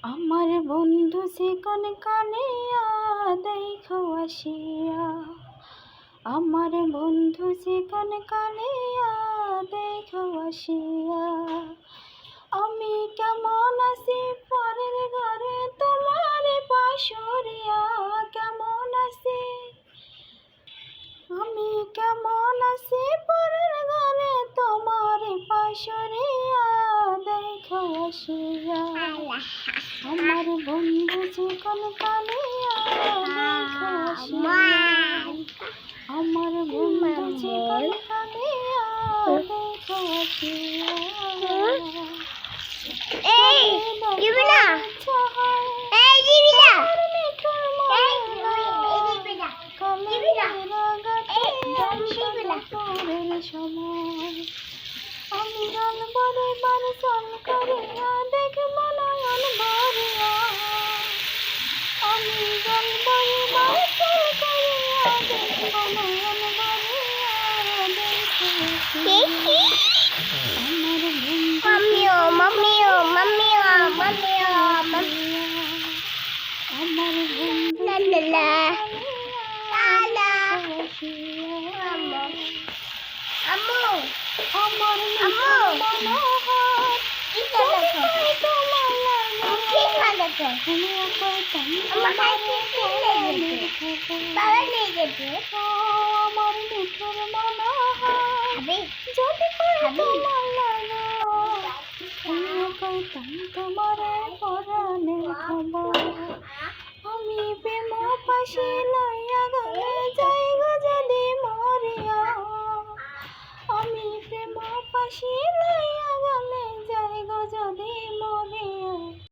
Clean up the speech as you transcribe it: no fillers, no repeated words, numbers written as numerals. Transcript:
আমার বন্ধু চিকন কানিয়া দেখো আসিয়া, আমার বন্ধু চিকন কানিয়া দেখো আসিয়া। আমি কেমন আছি পরের ঘরে তোমার পাশরিয়া, কেমন আছি আমি কেমন আছি পরের ঘরে তোমার পাশরিয়া দেখো আসিয়া। আমার বন্ধু চিকন কানিয়া দেখো আসিয়া, আমার বন্ধু চিকন কানিয়া দেখো আসিয়া। আমি গান বলে বার চল করিয়া দেখব নয়ন ভরিয়া, আমি গান বলে বার চল করিয়া দেখব নয়ন ভরিয়া। আমার মাম্মিও মাম্মিও মাম্মিও মাম্মিও আমার বন্ধু লালা লালা আম্মু আমার আম্মু মনোহর এটা দেখো ঠিক আছে আমার হাতে খেলে গেছে বাবা নিয়ে গেছে আমার মিঠুর মনোহর খাবে যদি পাই খাবি? তোমার লাগো কইতাম তোমার পরাণের খবর। আমি প্রেম পাশে লই